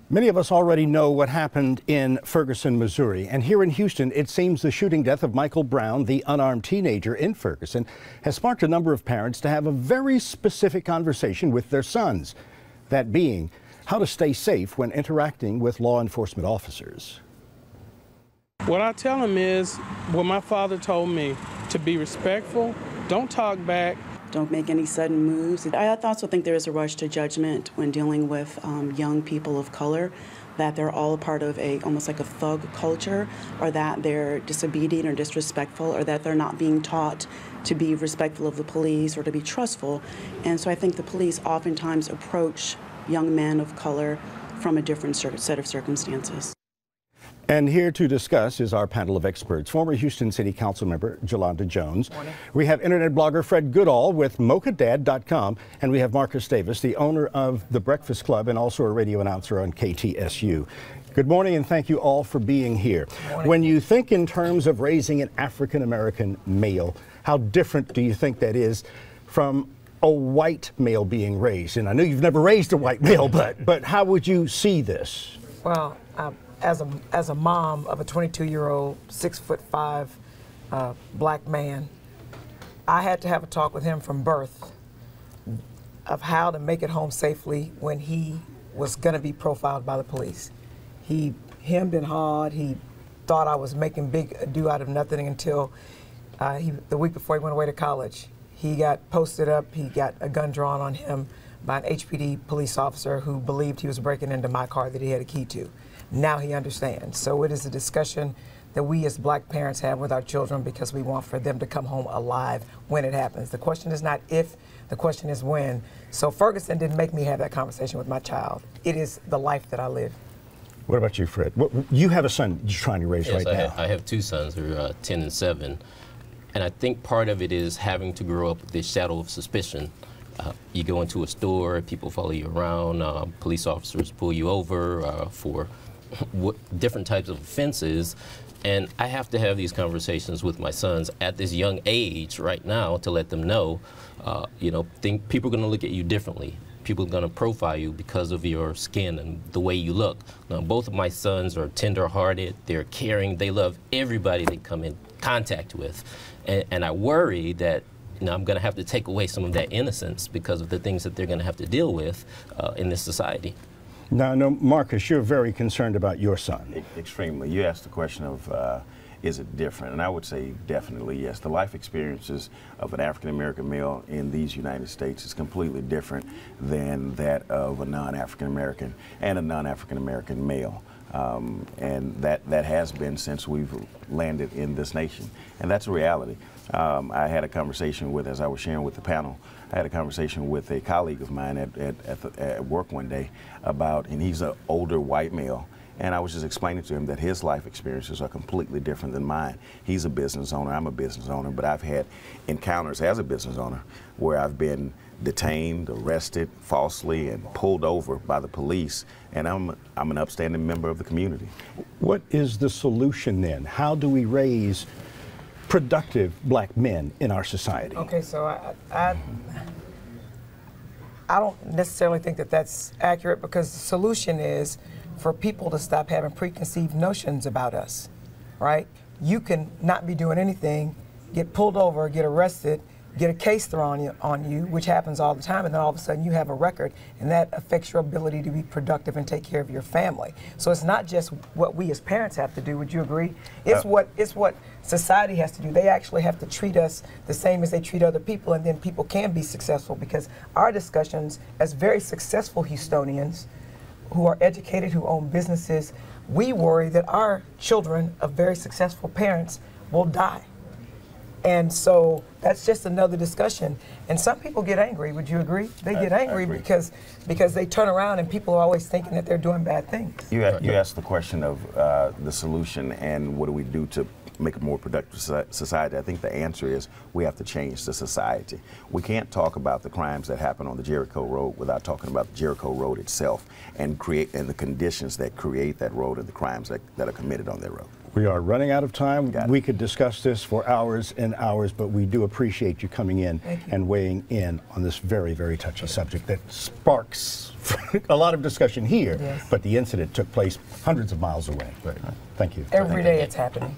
Many of us already know what happened in Ferguson, Missouri. And here in Houston, it seems the shooting death of Michael Brown, the unarmed teenager in Ferguson, has sparked a number of parents to have a very specific conversation with their sons. That being, how to stay safe when interacting with law enforcement officers. What I tell them is what my father told me, to be respectful, don't talk back. Don't make any sudden moves. I also think there is a rush to judgment when dealing with young people of color, that they're all a part of almost like a thug culture, or that they're disobedient or disrespectful, or that they're not being taught to be respectful of the police or to be trustful. And so I think the police oftentimes approach young men of color from a different set of circumstances. And here to discuss is our panel of experts. Former Houston City Council member Jolanda Jones. Morning. We have internet blogger Fred Goodall with mochadad.com, and we have Marcus Davis, the owner of The Breakfast Club and also a radio announcer on KTSU. Good morning, and thank you all for being here. When you think in terms of raising an African-American male, how different do you think that is from a white male being raised? And I know you've never raised a white male, but how would you see this? Well, as a mom of a 22-year-old, 6'5" black man, I had to have a talk with him from birth of how to make it home safely when he was going to be profiled by the police. He hemmed and hawed. He thought I was making big ado out of nothing until the week before he went away to college. He got posted up. He got a gun drawn on him by an HPD police officer who believed he was breaking into my car that he had a key to. Now he understands. So it is a discussion that we as black parents have with our children because we want for them to come home alive when it happens. The question is not if, the question is when. So Ferguson didn't make me have that conversation with my child. It is the life that I live. What about you, Fred? You have a son you're trying to raise right now. I have two sons who are 10 and 7. And I think part of it is having to grow up with this shadow of suspicion. You go into a store, people follow you around, police officers pull you over for different types of offenses, and I have to have these conversations with my sons at this young age right now to let them know, people are going to look at you differently. People are going to profile you because of your skin and the way you look. Now, both of my sons are tender-hearted, they're caring, they love everybody they come in contact with, and I worry that I'm going to have to take away some of that innocence because of the things that they're going to have to deal with in this society. Now, Marcus, you're very concerned about your son. Extremely. You asked the question of, is it different? And I would say definitely yes. The life experiences of an African-American male in these United States is completely different than that of a non-African-American and a non-African-American male. And that has been since we've landed in this nation. And that's a reality. I had a conversation with, as I was sharing with the panel, I had a conversation with a colleague of mine at work one day about, and he's an older white male, and I was just explaining to him that his life experiences are completely different than mine. He's a business owner, I'm a business owner, but I've had encounters as a business owner where I've been detained, arrested falsely, and pulled over by the police, and I'm an upstanding member of the community. What is the solution then? How do we raise productive black men in our society? Okay, so I don't necessarily think that that's accurate, because the solution is for people to stop having preconceived notions about us, right? You can not be doing anything, get pulled over, get arrested, get a case thrown on you, which happens all the time, and then all of a sudden you have a record, and that affects your ability to be productive and take care of your family. So it's not just what we as parents have to do. Would you agree? It's what society has to do. They actually have to treat us the same as they treat other people, and then people can be successful, because our discussions as very successful Houstonians who are educated, who own businesses, we worry that our children of very successful parents will die. And so that's just another discussion. And some people get angry. Would you agree? They get angry because they turn around and people are always thinking that they're doing bad things. You asked the question of the solution and what do we do to make a more productive society. I think the answer is we have to change the society. We can't talk about the crimes that happen on the Jericho Road without talking about the Jericho Road itself and the conditions that create that road and the crimes that are committed on that road. We are running out of time. We could discuss this for hours and hours, but we do appreciate you coming in and weighing in on this very, very touchy subject that sparks a lot of discussion here, but the incident took place hundreds of miles away. Thank you. Every day it's happening.